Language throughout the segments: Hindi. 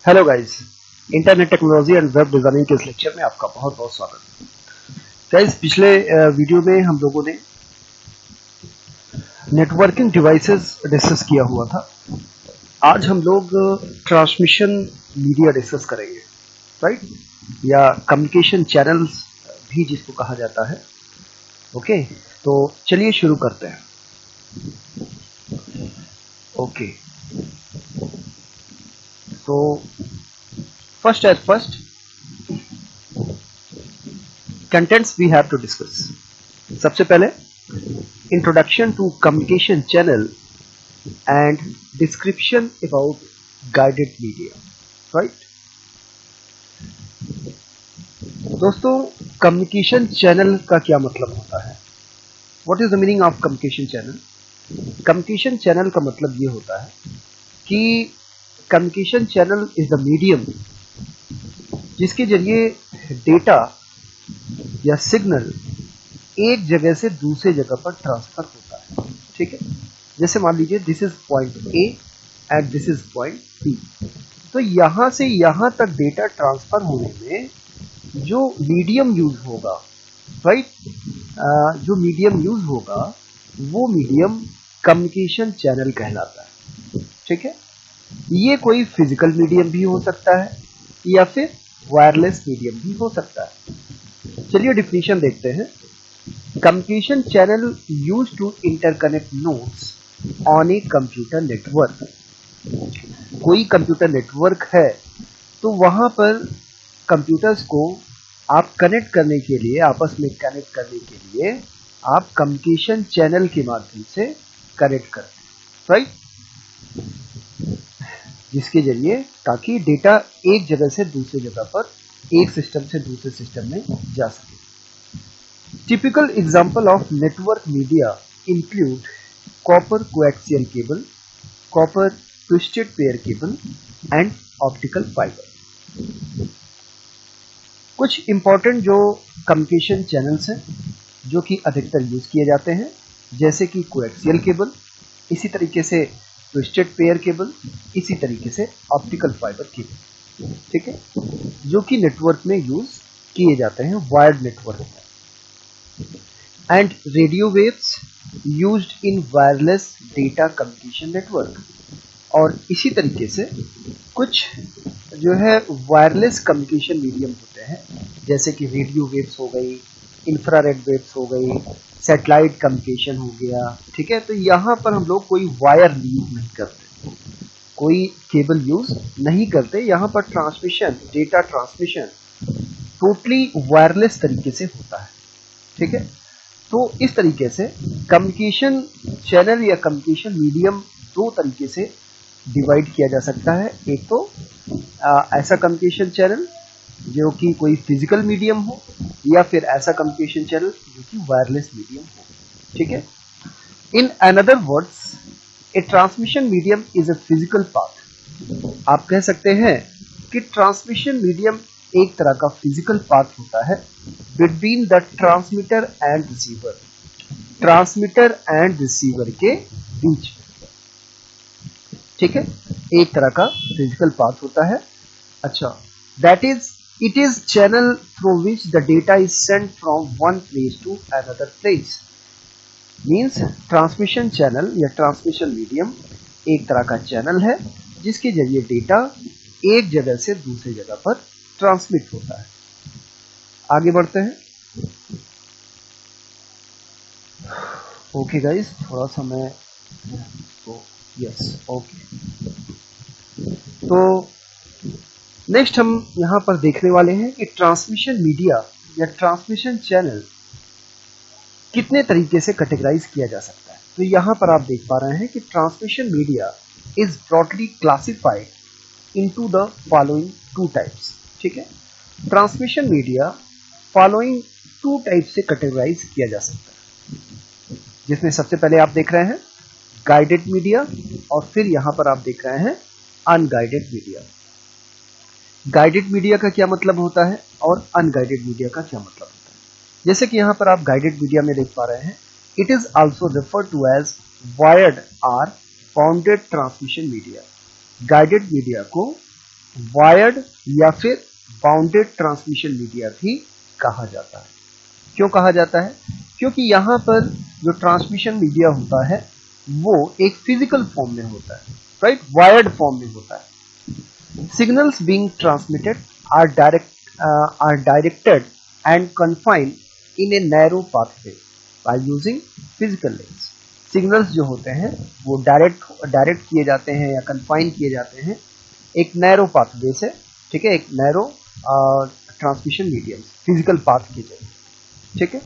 Hello guys, internet technology and web designing के इस लेक्चर में आपका बहुत बहुत स्वागत है। गाइस, पिछले वीडियो में हम लोगों ने नेटवर्किंग डिवाइसेस डिस्कस किया हुआ था। आज हम लोग ट्रांसमिशन मीडिया डिस्कस करेंगे, राइट? या कम्युनिकेशन चैनल्स भी जिसको कहा जाता है। ओके, तो चलिए शुरू करते हैं। ओके, तो first at first contents we have to discuss. सबसे पहले introduction to communication channel and description about guided media, right? दोस्तों, कम्युनिकेशन चैनल का क्या मतलब होता है? What is the meaning of communication channel? Communication channel का मतलब ये होता है कि communication channel is the medium जिसके जरिए डेटा या सिग्नल एक जगह से दूसरे जगह पर ट्रांसफर होता है। ठीक है, जैसे मान लीजिए this is point A and this is point B. तो यहां से यहां तक डेटा ट्रांसफर होने में जो मीडियम यूज होगा, राइट, जो मीडियम यूज होगा वो मीडियम कम्युनिकेशन चैनल कहलाता है। ठीक है, ये कोई फिजिकल मीडियम भी हो सकता है या फिर वायरलेस मीडियम भी हो सकता है। चलिए डिफिनीशन देखते हैं। Communication channel use to interconnect nodes on a computer network. कोई कंप्यूटर नेटवर्क है तो वहां पर कंप्यूटर्स को आप कनेक्ट करने के लिए, आपस में कनेक्ट करने के लिए आप कम्युनिकेशन चैनल के माध्यम से कनेक्ट करते हैं, राइट? जिसके जरिए ताकि डेटा एक जगह से दूसरी जगह पर, एक सिस्टम से दूसरे सिस्टम में जा सके। Typical example of network media include copper coaxial cable, copper twisted pair cable and optical fiber. कुछ important जो कम्युनिकेशन चैनल्स हैं जो कि अधिकतर यूज किए जाते हैं, जैसे कि कोएक्सियल केबल, इसी तरीके से ट्विस्टेड पेयर केबल, इसी तरीके से ऑप्टिकल फाइबर केबल। ठीक है, जो कि नेटवर्क में यूज किए जाते हैं, वायर्ड नेटवर्क में। And radio waves used in wireless data communication network. और इसी तरीके से कुछ जो है वायरलेस कम्युनिकेशन मीडियम होते हैं, जैसे कि रेडियो वेव्स हो गई, इंफ्रारेड वेव्स हो गई, सैटेलाइट कम्युनिकेशन हो गया। ठीक है, तो यहाँ पर हम लोग कोई वायर यूज नहीं करते, कोई केबल यूज नहीं करते। यहाँ पर transmission, data transmission totally wireless तरीके से होता है। ठीक है, तो इस तरीके से कम्युनिकेशन चैनल या कम्युनिकेशन मीडियम दो तरीके से डिवाइड किया जा सकता है। एक तो ऐसा कम्युनिकेशन चैनल जो कि कोई फिजिकल मीडियम हो, या फिर ऐसा कम्युनिकेशन चैनल जो कि वायरलेस मीडियम हो। ठीक है, in another words A transmission medium is a physical path. आप कह सकते हैं कि ट्रांसमिशन मीडियम एक तरह का फिजिकल पाथ होता है between the transmitter and receiver, transmitter and receiver के बीच। ठीक है, एक तरह का फिजिकल पाथ होता है। अच्छा, that is it is channel through which the data is sent from one place to another place. Means transmission channel या ट्रांसमिशन मीडियम एक तरह का चैनल है जिसके जरिए डेटा एक जगह से दूसरी जगह पर ट्रांसमिट होता है। आगे बढ़ते हैं। ओके गाइस, थोड़ा सा मैं यस ओके। तो नेक्स्ट हम यहां पर देखने वाले हैं कि ट्रांसमिशन मीडिया या ट्रांसमिशन चैनल कितने तरीके से कैटेगराइज किया जा सकता है। तो यहां पर आप देख पा रहे हैं कि transmission media is broadly classified into the following two types. ठीक है, transmission media following two type से कैटेगराइज किया जा सकता है, जिसमें सबसे पहले आप देख रहे हैं गाइडेड मीडिया, और फिर यहां पर आप देख रहे हैं अनगाइडेड मीडिया। गाइडेड मीडिया का क्या मतलब होता है और अनगाइडेड मीडिया का क्या मतलब होता है? जैसे कि यहां पर आप गाइडेड मीडिया में देख पा रहे हैं, it is also refer to as wired or bounded transmission media. Guided media को वायर्ड या फिर बाउंडेड ट्रांसमिशन मीडिया भी कहा जाता है। क्यों कहा जाता है? क्योंकि यहाँ पर जो ट्रांसमिशन मीडिया होता है वो एक फिजिकल फॉर्म में होता है, राइट, वायर्ड फॉर्म में होता है। Signals being transmitted are directed and confined in a narrow pathway by using physical links. सिग्नल्स जो होते हैं वो डायरेक्ट किए जाते हैं या कन्फाइन किए जाते हैं एक नैरो पाथवे से, ठीक है, एक narrow transmission medium, physical path के जरिए, ठीक है।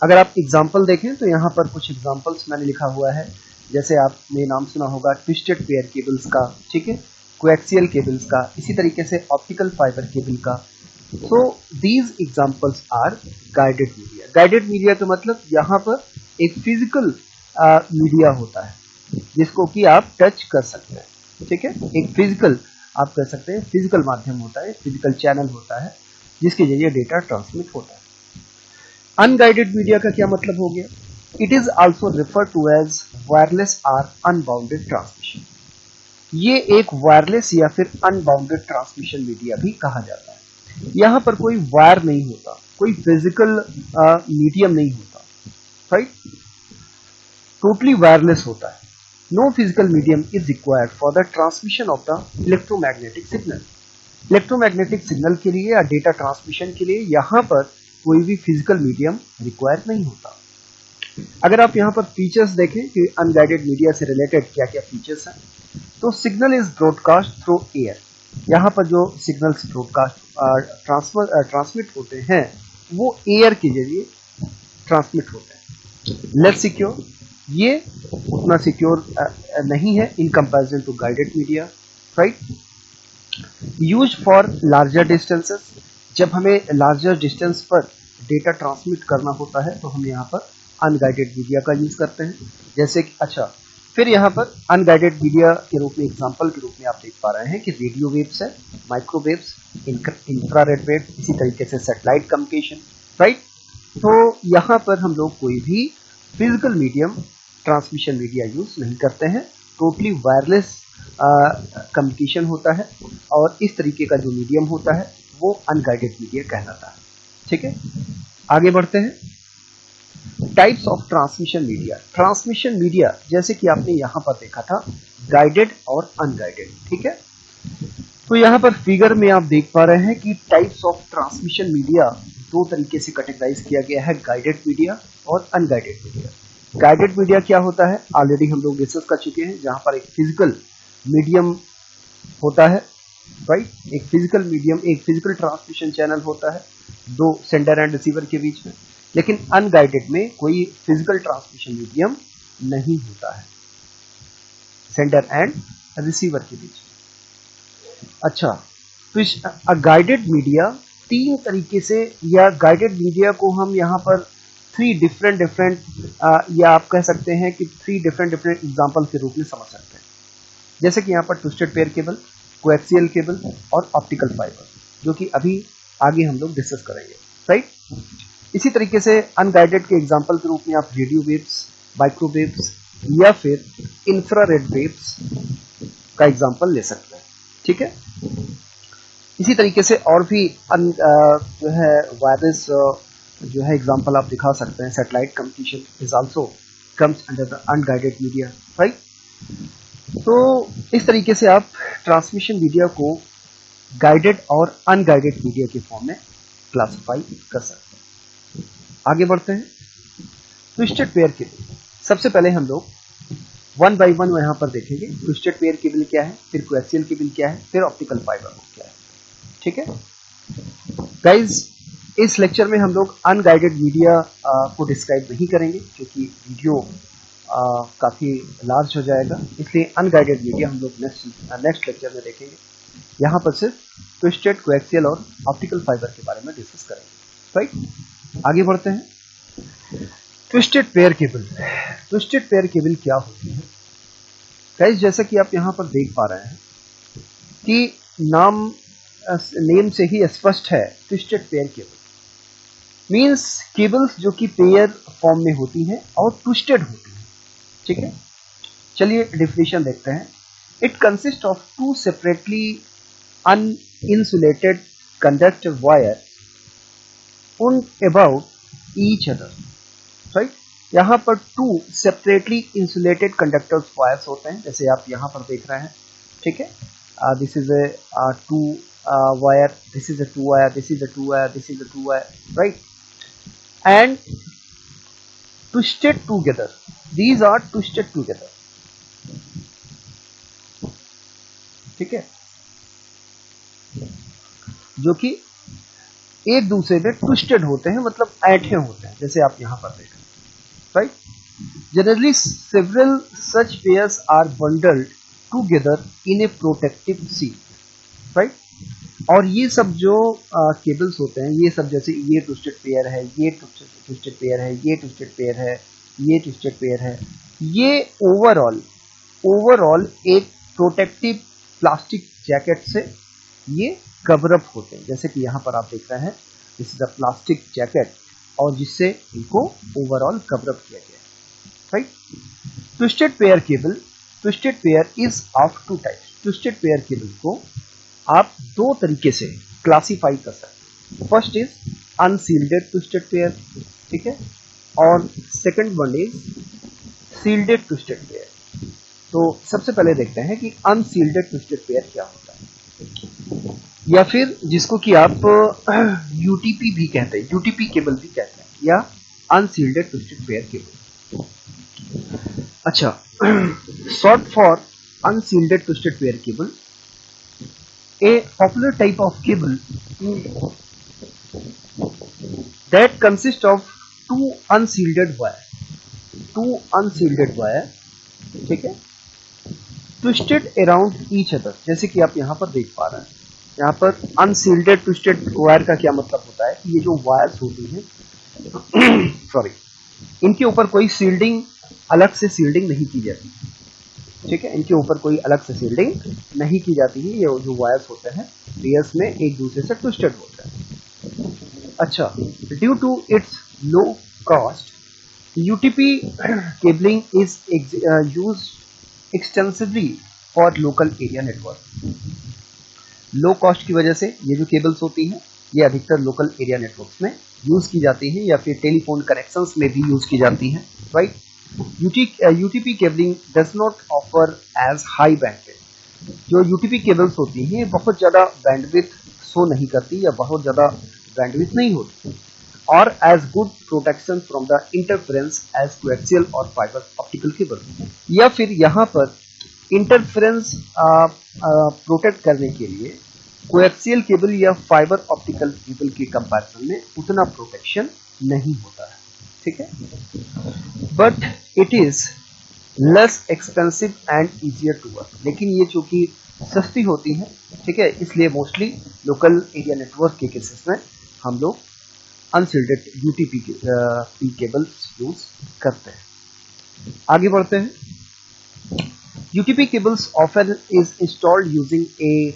अगर आप एग्जांपल देखें तो यहाँ पर कुछ एग्जांपल्स मैंने लिखा हुआ है, जैसे आपने नाम सुना होगा ट्विस्टेड पेयर केबल्स का, ठीक है, कोएक्सियल केबल्स का, इसी तरीके से ऑप्टिकल फाइबर केबल का। So these examples are guided media. Guided media का मतलब यहाँ पर एक फिजिकल मीडिया होता है जिसको कि आप टच कर सकते हैं, ठीक है, एक फिजिकल आप कर सकते हैं, फिजिकल माध्यम होता है, फिजिकल चैनल होता है जिसके जरिए डेटा ट्रांसमिट होता है। अनगाइडेड मीडिया का क्या मतलब हो गया? It is also refer to as wireless or unbounded transmission. ये एक वायरलेस या फिर अनबाउंडेड ट्रांसमिशन मीडिया भी कहा जाता है। यहाँ पर कोई वायर नहीं होता, कोई फिजिकल मीडियम नहीं होता, राइट, टोटली वायरलेस होता है। No physical medium is required for the transmission of the electromagnetic signal. Electromagnetic signal के लिए या डेटा ट्रांसमिशन के लिए यहाँ पर कोई भी फिजिकल मीडियम रिक्वायर नहीं होता। अगर आप यहाँ पर फीचर्स देखें कि अनगाइडेड मीडिया से रिलेटेड क्या क्या फीचर्स हैं, तो signal is broadcast through air. यहाँ पर जो सिग्नल्स ब्रॉडकास्ट ट्रांसमिट होते हैं वो एयर के जरिए ट्रांसमिट होते हैं। लेस सिक्योर, ये उतना सिक्योर नहीं है in comparison to guided media, right. Use for larger distances, जब हमें लार्जर डिस्टेंस पर डेटा ट्रांसमिट करना होता है तो हम यहाँ पर अनगाइडेड मीडिया का यूज करते हैं। जैसे कि अच्छा, फिर यहाँ पर अनगाइडेड मीडिया के रूप में एग्जांपल के रूप में आप देख पा रहे हैं कि रेडियो वेव्स है, माइक्रोवेव्स, इंफ्रारेड वेव, इसी तरीके से सैटेलाइट कम्युनिकेशन, राइट। तो यहाँ पर हम लोग कोई भी physical medium transmission media use नहीं करते हैं, टोटली वायरलेस कम्युनिकेशन होता है और इस तरीके का जो मीडियम होता है वो अनगाइडेड मीडिया कहलाता है, ठीक है। आगे बढ़ते हैं। Types of transmission media. Transmission media जैसे कि आपने यहाँ पर देखा था गाइडेड और अनगाइडेड, ठीक है। तो यहाँ पर फिगर में आप देख पा रहे हैं कि टाइप्स ऑफ ट्रांसमिशन मीडिया दो तरीके से कैटेगराइज किया गया है, गाइडेड मीडिया और अनगाइडेड मीडिया। गाइडेड मीडिया क्या होता है ऑलरेडी हम लोग डिस्कस कर चुके हैं, जहां पर एक फिजिकल मीडियम होता है, राइट, एक फिजिकल मीडियम, एक फिजिकल ट्रांसमिशन चैनल होता है दो सेंडर एंड रिसीवर के बीच में। लेकिन अनगाइडेड में कोई फिजिकल ट्रांसमिशन मीडियम नहीं होता है सेंडर एंड रिसीवर के बीच में। अच्छा, तो गाइडेड मीडिया तीन तरीके से, या गाइडेड मीडिया को हम यहाँ पर थ्री डिफरेंट या आप कह सकते हैं कि थ्री डिफरेंट एग्जांपल के रूप में समझ सकते हैं। जैसे कि यहाँ पर twisted pair cable, coaxial cable और ऑप्टिकल फाइबर, जो कि अभी आगे हम लोग डिस्कस करेंगे, राइट। इसी तरीके से अनगाइडेड के एग्जांपल के रूप में आप रेडियो वेव्स, माइक्रोवेव्स या फिर इंफ्रारेड वेव्स का एग्जांपल ले सकते हैं, ठीक है। इसी तरीके से और भी जो है वायरलेस जो है एग्जांपल आप दिखा सकते हैं। Satellite communication is also comes under the unguided media, right. तो इस तरीके से आप ट्रांसमिशन मीडिया को गाइडेड और अनगाइडेड मीडिया के फॉर्म में क्लासिफाई कर सकते हैं। आगे बढ़ते हैं। ट्विस्टेड पेयर केबल, सबसे पहले हम लोग वन बाय वन यहाँ पर देखेंगे ट्विस्टेड पेयर केबल क्या है, फिर कोएक्सियल केबल क्या है, फिर ऑप्टिकल फाइबर क्या है, ठीक है गाइज। इस लेक्चर में हम लोग अनगाइडेड मीडिया को डिस्क्राइब नहीं करेंगे क्योंकि वीडियो काफी लार्ज हो जाएगा, इसलिए अनगाइडेड मीडिया हम लोग नेक्स्ट लेक्चर में देखेंगे। यहाँ पर सिर्फ ट्विस्टेड, कोएक्सियल और ऑप्टिकल फाइबर के बारे में डिस्कस करेंगे, राइट। आगे बढ़ते हैं। Twisted pair cable. Twisted pair cable क्या होती है गाइस? जैसा कि आप यहाँ पर देख पा रहे हैं कि नेम से ही स्पष्ट है, twisted pair cable means cables जो कि पेयर फॉर्म में होती हैं और ट्विस्टेड होती हैं, ठीक है। चलिए डेफिनेशन देखते हैं। It consists of two separately uninsulated conductive wire on about each other, right. यहाँ पर two separately insulated conductor wires होते हैं, जैसे आप यहाँ पर देख रहे हैं, ठीक है। This is a two wire, this is a two wire, this is a two wire, this is a two wire, right, and twisted together, these are twisted together, ठीक है, जो कि एक दूसरे में ट्विस्टेड होते हैं, मतलब ऐंठे होते हैं, जैसे आप यहां पर देख रहे हैं, right. Generally several such pairs are bundled together in a protective seal, right. और ये सब जो केबल्स होते हैं, ये सब जैसे ये ट्विस्टेड पेयर है, ये ट्विस्टेड पेयर है, ये ट्विस्टेड पेयर है, ये ट्विस्टेड पेयर है, ये ओवरऑल एक प्रोटेक्टिव प्लास्टिक जैकेट से ये कवर अप होते हैं, जैसे कि यहाँ पर आप देख रहे हैं, this is a plastic jacket, और जिससे इनको ओवरऑल कवर अप किया गया है, right. Twisted pair cable, twisted pair is of two types. Twisted pair cable को आप दो तरीके से क्लासिफाई कर सकते हैं। First is unshielded twisted pair, ठीक है, और second one is shielded twisted pair. तो सबसे पहले देखते हैं कि अनसील्डेड ट्विस्टेड पेयर क्या होता है, या फिर जिसको कि आप यूटीपी भी कहते हैं, यूटीपी केबल भी कहते हैं, या अनसील्डेड ट्विस्टेड पेयर केबल। अच्छा, short for unshielded twisted pair cable, a popular type of cable that consists of two unshielded wire, ठीक है, twisted around each other, जैसे कि आप यहाँ पर देख पा रहे हैं। यहाँ पर अनसील्डेड ट्विस्टेड वायर का क्या मतलब होता है, ये जो वायर्स होती हैं सॉरी, इनके ऊपर कोई सील्डिंग, अलग से सील्डिंग नहीं की जाती, ठीक है, इनके ऊपर कोई अलग से सील्डिंग नहीं की जाती है। ये जो वायर्स होते हैं पेयर्स में एक दूसरे से ट्विस्टेड होते हैं। अच्छा, due to its low cost, UTP cabling is used extensively for local area network. Low cost की वजह से ये जो केबल्स होती हैं, ये अधिकतर लोकल एरिया नेटवर्क्स में यूज की जाती हैं, या फिर टेलीफोन कनेक्शंस में भी यूज की जाती हैं, right. UTP cabling does not offer as high bandwidth। जो UTP केबल्स होती हैं, बहुत ज़्यादा बैंडविड्थ शो नहीं करती, या बहुत ज़्यादा बैंडविड्थ नहीं होती, और as good protection from the interference as coaxial और फाइबर ऑप्टिकल केबल। या फिर यहाँ पर इंटरफेरेंस प्रोटेक्ट करने के लिए कोएक्सियल केबल या फाइबर ऑप्टिकल केबल के कंपैरिजन में उतना प्रोटेक्शन नहीं होता है, ठीक है, but it is less expensive and easier to work. लेकिन ये चूंकि सस्ती होती है, ठीक है, इसलिए मोस्टली लोकल एरिया नेटवर्क के केसेस में हम लोग अनसील्डेड यूटीपी केबल्स यूज करते हैं। आगे बढ़ते हैं। UTP cables often is installed using A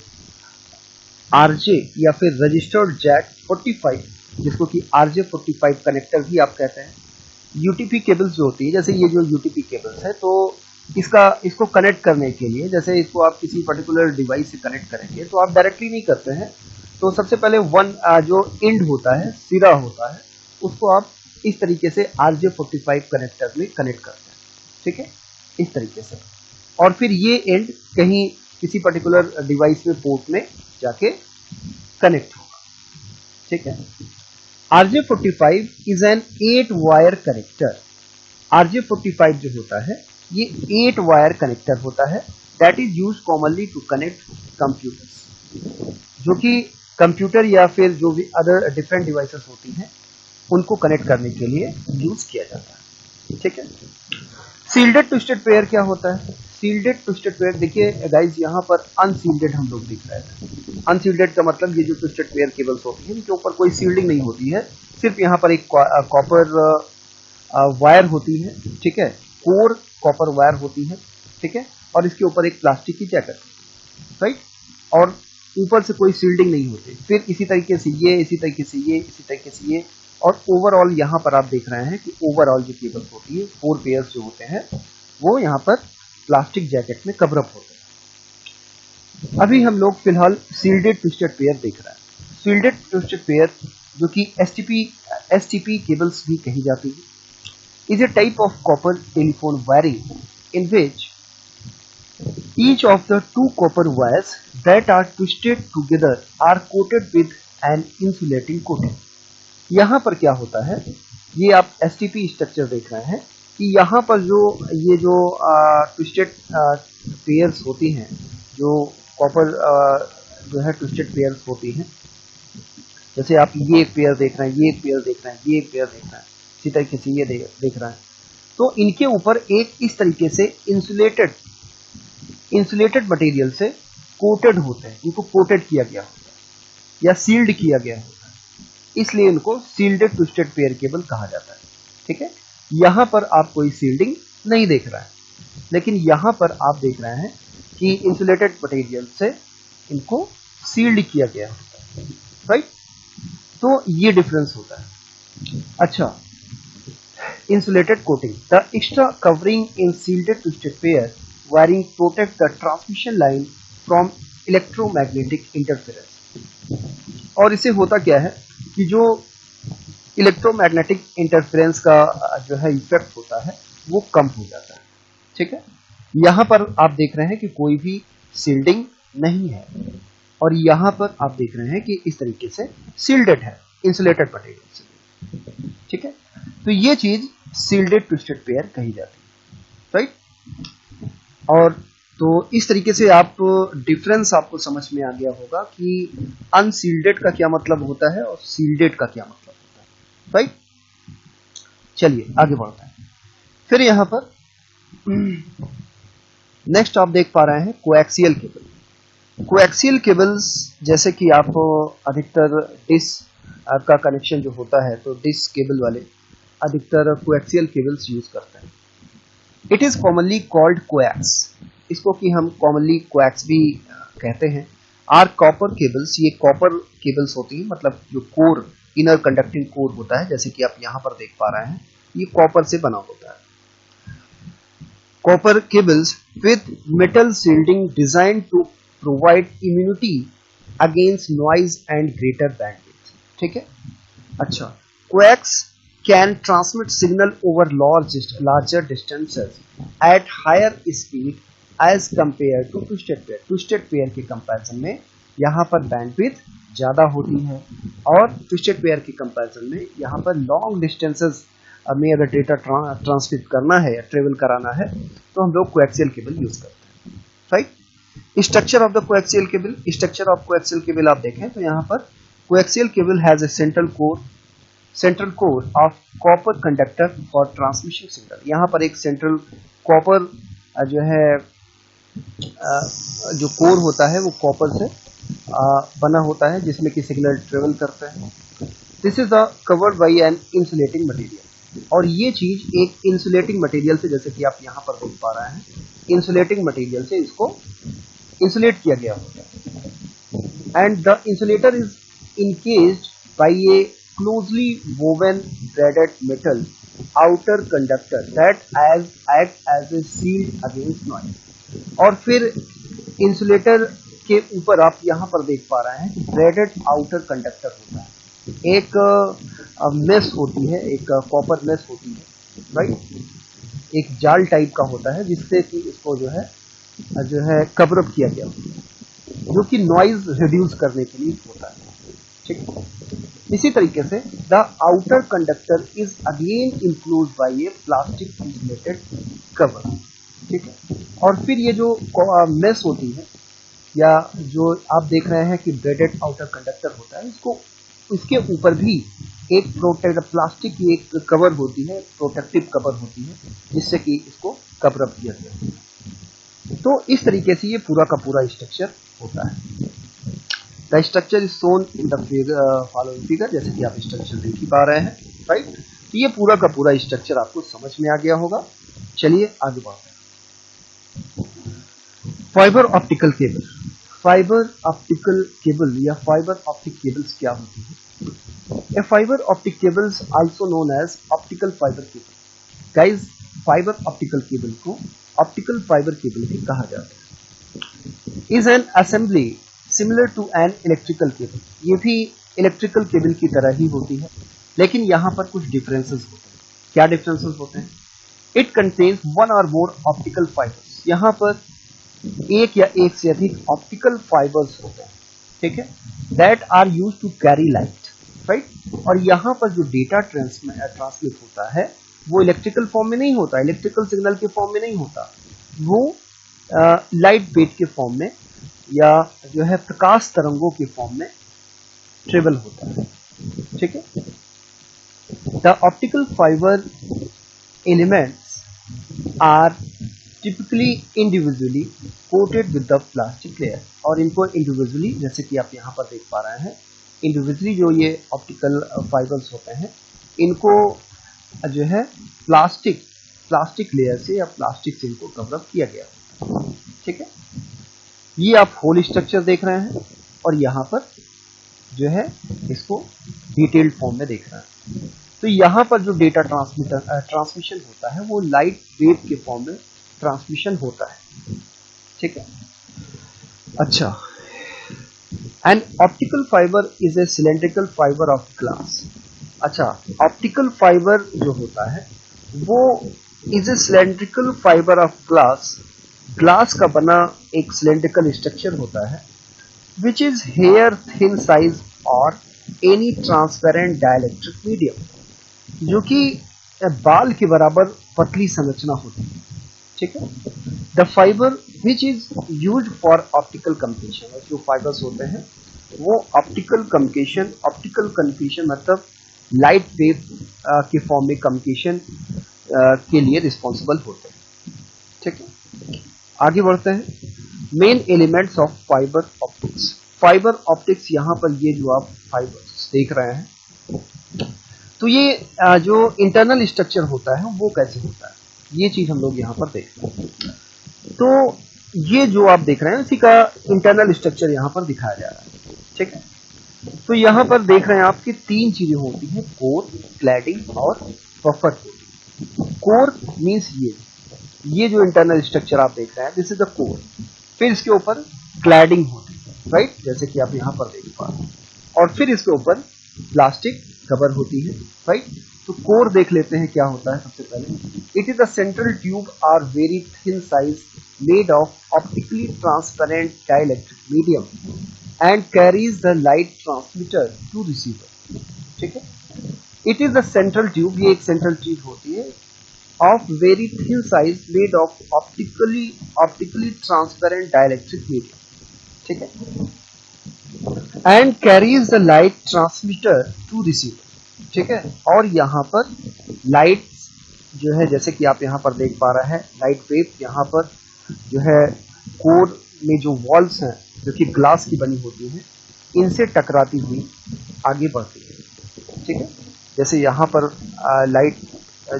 RJ या फिर रजिस्टर्ड जैक 45, जिसको कि RJ45 कनेक्टर भी आप कहते हैं। यूटीपी केबल्स जो होती है, जैसे ये जो यूटीपी केबल्स है, तो इसको कनेक्ट करने के लिए, जैसे इसको आप किसी पर्टिकुलर डिवाइस से कनेक्ट करेंगे तो आप डायरेक्टली नहीं करते हैं, तो सबसे पहले जो एंड होता है, सिरा होता है, उसको आप इस तरीके से RJ45 कनेक्टर में कनेक्ट करते हैं, ठीक है, इस तरीके से, और फिर ये एंड कहीं किसी पर्टिकुलर डिवाइस में पोर्ट में जाके कनेक्ट होगा, ठीक है। RJ45 is an 8 wire connector. RJ45 जो होता है, ये 8 वायर कनेक्टर होता है, that is use commonly to connect computers, जो कि कंप्यूटर या फिर जो भी अदर डिफरेंट डिवाइसेस होती हैं, उनको कनेक्ट करने के लिए यूज किया जाता है, ठीक है। सील्डेड ट्विस्टेड पेयर क्या होता है? सील्डेड ट्विस्टेड पेयर, देखिए गाइज, यहाँ पर अनसील्डेड हम लोग दिख रहे हैं। अनसील्डेड का मतलब ये जो ट्विस्टेड पेयर केबल्स होती है, इनके ऊपर कोई सील्डिंग नहीं होती है, सिर्फ यहाँ पर एक कॉपर वायर होती है, ठीक है, कोर कॉपर वायर होती है, ठीक है, और इसके ऊपर एक प्लास्टिक की जैकेट, राइट, और ऊपर से कोई सील्डिंग नहीं होती। फिर इसी तरीके से ये, इसी तरीके से ये, इसी तरीके से ये, और ओवरऑल यहाँ पर आप देख रहे हैं कि ओवरऑल जो केबल्स होती है, 4 पेयर्स जो होते हैं, वो यहाँ पर प्लास्टिक जैकेट में कवर अप होते हैं, अभी हम लोग फिलहाल सील्डेड ट्विस्टेड पेयर देख रहे हैं। सील्डेड ट्विस्टेड पेयर जो कि एसटीपी केबल्स भी कही जाती है, is a type of copper telephone wiring in which each of the two copper wires that are twisted together are coated with an insulating coating। यहाँ पर क्या होता है, ये आप एसटीपी स्ट्रक्चर देख रहे हैं कि यहाँ पर जो ट्विस्टेड पेयर्स होती हैं, जो कॉपर जो है ट्विस्टेड पेयर्स होती हैं, जैसे आप ये एक पेयर देख रहे हैं, ये एक पेयर देख रहे हैं, ये एक पेयर देख रहे हैं, इसी तरीके से ये देख रहे हैं, तो इनके ऊपर एक इस तरीके से इंसुलेटेड मटेरियल से कोटेड होते हैं, इनको कोटेड किया गया होता है या सील्ड किया गया होता है, इसलिए इनको सील्डेड ट्विस्टेड पेयर केबल कहा जाता है। ठीक है, यहाँ पर आप कोई सील्डिंग नहीं देख रहे हैं, लेकिन यहाँ पर आप देख रहे हैं कि इंसुलेटेड मटेरियल से इनको सील्ड किया गया होता है, राइट। तो ये डिफरेंस होता है। अच्छा, insulated coating, the extra covering in shielded twisted pair wiring protect the transmission line from electromagnetic interference। और इससे होता क्या है कि जो इलेक्ट्रोमैग्नेटिक इंटरफेरेंस का जो है इफेक्ट होता है वो कम हो जाता है। ठीक है, यहाँ पर आप देख रहे हैं कि कोई भी सील्डिंग नहीं है, और यहाँ पर आप देख रहे हैं कि इस तरीके से सील्डेड है इंसुलेटेड मटेरियल से। ठीक है, तो ये चीज सील्डेड ट्विस्टेड पेयर कही जाती है, राइट। और तो इस तरीके से आप डिफरेंस आपको समझ में आ गया होगा कि अनसील्डेड का क्या मतलब होता है और सील्डेड का क्या मतलब होता है, राइट। चलिए आगे बढ़ते हैं। फिर यहाँ पर नेक्स्ट आप देख पा रहे हैं कोएक्सियल केबल। कोएक्सियल केबल्स जैसे कि आप अधिकतर डिश का कनेक्शन जो होता है, तो डिश केबल वाले अधिकतर कोएक्सियल केबल्स यूज करते हैं। It is commonly called coax, इसको कि हम कॉमनली कोएक्स भी कहते हैं। आर कॉपर केबल्स, ये कॉपर केबल्स होती है, मतलब जो कोर इनर कंडक्टिंग कोर होता है, जैसे कि आप यहाँ पर देख पा रहे हैं, ये कॉपर से बना होता है। Copper cables with metal shielding design to provide immunity against noise and greater bandwidth. ठीक है, अच्छा, coax can transmit signal over larger distances at higher speed as compared to twisted pair। twisted pair के कंपैरिजन में यहाँ पर बैंडविड्थ ज़्यादा होती है, और ट्विस्टेड पेयर के कंपैरिजन में यहाँ पर लॉन्ग डिस्टेंसेस में अगर डेटा ट्रांसमिट करना है या ट्रेवल कराना है तो हम लोग कोएक्सियल केबल यूज करते हैं, right. Structure of the coaxial cable, structure of coaxial cable आप देखें तो यहाँ पर coaxial cable has a central core of copper conductor for transmission signal. यहाँ पर एक सेंट्रल कॉपर जो है जो कोर होता है वो कॉपर से बना होता है, जिसमें कि सिग्नल ट्रेवल करते हैं। This is the covered by an insulating material, और ये चीज एक इंसुलेटिंग मटेरियल से, जैसे कि आप यहाँ पर देख पा रहे हैं, इंसुलेटिंग मटेरियल से इसको इंसुलेट किया गया होता है। And the insulator is encased by a closely woven braided metal outer conductor that act as a shield against noise। और फिर इंसुलेटर के ऊपर आप यहाँ पर देख पा रहे हैं ब्रेडेड आउटर कंडक्टर होता है, एक मेस होती है, एक कॉपर मेस होती है, राइट। एक जाल टाइप का होता है जिससे कि इसको जो है कवर अप किया गया होता है, जो कि नॉइज रिड्यूस करने के लिए होता है। ठीक है, इसी तरीके से the outer conductor is again enclosed bye A plastic insulated cover. ठीक है, और फिर ये जो मेस होती है या जो आप देख रहे हैं कि ब्रेडेड आउटर कंडक्टर होता है, इसके ऊपर भी एक प्लास्टिक की एक कवर होती है, प्रोटेक्टिव कवर होती है, जिससे कि इसको कवर अप किया गया है। तो इस तरीके से ये पूरा का पूरा स्ट्रक्चर होता है। The structure is shown in the following figure, जैसे कि आप स्ट्रक्चर देख ही पा रहे हैं, राइट। तो ये पूरा का पूरा स्ट्रक्चर आपको समझ में आ गया होगा। चलिए आगे बढ़ते हैं। Fibre optical cable. Fibre optical cable या फाइबर ऑप्टिक केबल्स क्या होती है? A fibre optic cables also known as optical fibre cable. Guys, fibre optical cable को ऑप्टिकल फाइबर केबल भी कहा जाता है। Is an assembly similar to an electrical cable. ये भी इलेक्ट्रिकल केबल की तरह ही होती है, लेकिन यहां पर कुछ डिफरेंसेस होते हैं। क्या डिफरेंसेस होते हैं? इट कंटेन्स वन और मोर ऑप्टिकल फाइबर्स। यहां पर एक या एक से अधिक ऑप्टिकल फाइबर्स होते हैं, ठीक है, that are use to carry light, right. और यहां पर जो डेटा ट्रांसमिट होता है वो इलेक्ट्रिकल फॉर्म में नहीं होता, इलेक्ट्रिकल सिग्नल के फॉर्म में नहीं होता, वो लाइट वेव के फॉर्म में या जो है प्रकाश तरंगों के फॉर्म में ट्रेवल होता है, ठीक है। The optical fibre elements are typically individually coated with the plastic layer. और इनको इंडिविजुअली, जैसे कि आप यहाँ पर देख पा रहे हैं, इंडिविजुअली जो ये ऑप्टिकल फाइबर्स होते हैं इनको जो है प्लास्टिक लेयर से या प्लास्टिक से इनको कवर अप किया गया, ठीक है। ये आप होल स्ट्रक्चर देख रहे हैं और यहाँ पर जो है इसको डिटेल्ड फॉर्म में देख रहे हैं। तो यहाँ पर जो डेटा ट्रांसमिशन होता है वो लाइट वेव के फॉर्म में ट्रांसमिशन होता है, ठीक है। अच्छा, an optical fibre is a cylindrical fibre of glass. अच्छा, ऑप्टिकल फाइबर जो होता है वो is a cylindrical fibre of glass. Glass का बना एक सिलेंड्रिकल स्ट्रक्चर होता है which is here thin size और एनी ट्रांसपेरेंट डाइलेक्ट्रिक मीडियम, जो कि बाल के बराबर पतली संरचना होती है, ठीक है। The fibre which is used for optical communication. जो फाइबर्स होते हैं वो ऑप्टिकल कम्युनिकेशन मतलब लाइट वेव के फॉर्म में कम्युनिकेशन के लिए रिस्पॉन्सिबल होते हैं, ठीक है। आगे बढ़ते हैं। Main elements of fibre optics. Fibre optics, यहाँ पर ये जो आप फाइबर्स देख रहे हैं, तो ये जो इंटरनल स्ट्रक्चर होता है वो कैसे होता है, ये चीज हम लोग यहाँ पर देख रहे हैं। तो ये जो आप देख रहे हैं इसी का इंटरनल स्ट्रक्चर यहाँ पर दिखाया जा रहा है, ठीक है। तो यहाँ पर देख रहे हैं आपकी तीन चीजें होती हैं, कोर, क्लैडिंग और बफर कोटिंग। कोर मीन्स ये जो इंटरनल स्ट्रक्चर आप देख रहे हैं दिस इज द कोर। फिर इसके ऊपर क्लैडिंग होती है, राइट, जैसे कि आप यहाँ पर देख पा रहे हैं, और फिर इसके ऊपर प्लास्टिक कवर होती है, राइट। तो कोर देख लेते हैं क्या होता है। सबसे पहले it is a central tube or very thin size made of optically transparent dielectric medium and carries the light transmitter to receiver, ठीक है। It is the central tube, ये एक सेंट्रल ट्यूब होती है of very thin size made of optically transparent dielectric medium, ठीक है, and carries the light transmitter to receiver, ठीक है। और यहाँ पर लाइट जो है, जैसे कि आप यहाँ पर देख पा रहे हैं, लाइट वेव यहाँ पर जो है कोर में जो वॉल्स हैं जो कि ग्लास की बनी होती हैं इनसे टकराती हुई आगे बढ़ती है, ठीक है। जैसे यहाँ पर लाइट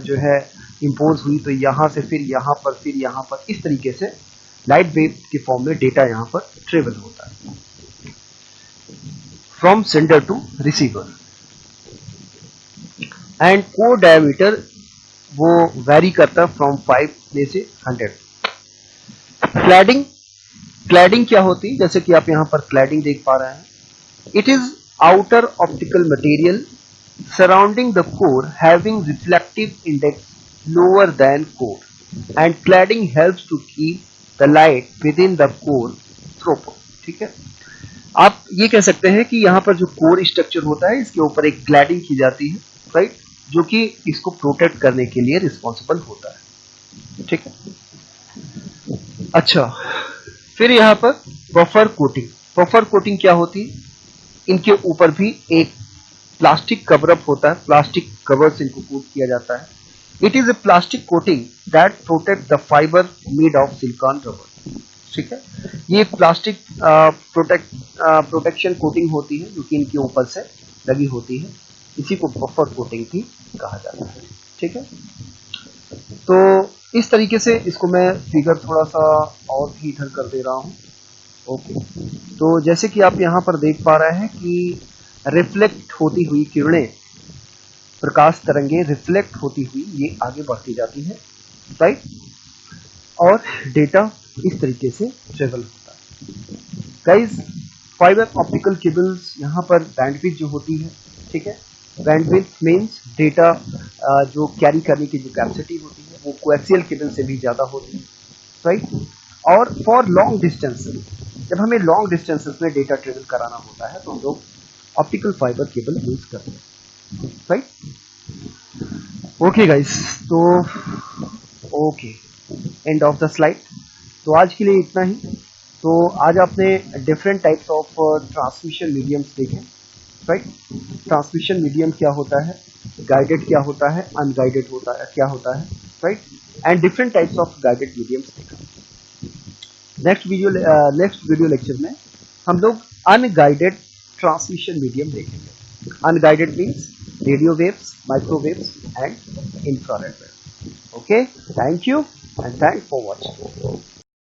जो है इम्पोज हुई तो यहाँ से फिर यहाँ पर इस तरीके से लाइट वेव के फॉर्म में डेटा यहाँ पर ट्रेवल होता है from sender to receiver. And core diameter वो वैरी करता है फ्रॉम 5 में से 100। क्लैडिंग क्या होती है, जैसे कि आप यहाँ पर क्लैडिंग देख पा रहे हैं, it is outer optical material surrounding the core having reflective index lower than core and cladding helps to keep the light within the core throughout, ठीक है। आप ये कह सकते हैं कि यहाँ पर जो कोर स्ट्रक्चर होता है इसके ऊपर एक क्लैडिंग की जाती है, राइट, जो कि इसको प्रोटेक्ट करने के लिए रिस्पॉन्सिबल होता है, ठीक है। अच्छा, फिर यहाँ पर बफर कोटिंग क्या होती है, इनके ऊपर भी एक प्लास्टिक कवर अप होता है, प्लास्टिक कवर से इनको कोट किया जाता है। It is a plastic coating that protect the fibre made of silicone rubber, ठीक है। ये प्लास्टिक प्रोटेक्शन कोटिंग होती है जो कि इनके ऊपर से लगी होती है, इसी को बफर कोटिंग भी कहा जाता है, ठीक है। तो इस तरीके से इसको मैं फिगर थोड़ा सा और भी इधर कर दे रहा हूँ, ओके। तो जैसे कि आप यहाँ पर देख पा रहे हैं कि रिफ्लेक्ट होती हुई किरणें, प्रकाश तरंगे रिफ्लेक्ट होती हुई ये आगे बढ़ती जाती है, राइट, और डेटा इस तरीके से ट्रेवल होता है। गाइस फाइबर ऑप्टिकल केबल्स यहाँ पर बैंडविड्थ जो होती है, ठीक है, बैंडविड्थ मीन्स डेटा जो कैरी करने की जो कैपेसिटी होती है वो कोएक्सियल केबल से भी ज़्यादा होती है, राइट। और फॉर लॉन्ग डिस्टेंसेस, जब हमें लॉन्ग डिस्टेंसेस में डेटा ट्रेवल कराना होता है तो हम लोग ऑप्टिकल फाइबर केबल यूज करते हैं, राइट। ओके गाइस, तो okay, end of the slide. तो आज के लिए इतना ही। तो आज आपने different types of transmission mediums देखे, राइट। ट्रांसमिशन मीडियम क्या होता है, गाइडेड क्या होता है, अनगाइडेड होता है क्या होता है, right, and different types of guided mediums देखा। नेक्स्ट वीडियो लेक्चर में हम लोग अनगाइडेड ट्रांसमिशन मीडियम देखेंगे। Unguided means radio waves, microwaves and infrared waves. Okay, thank you and thanks for watching.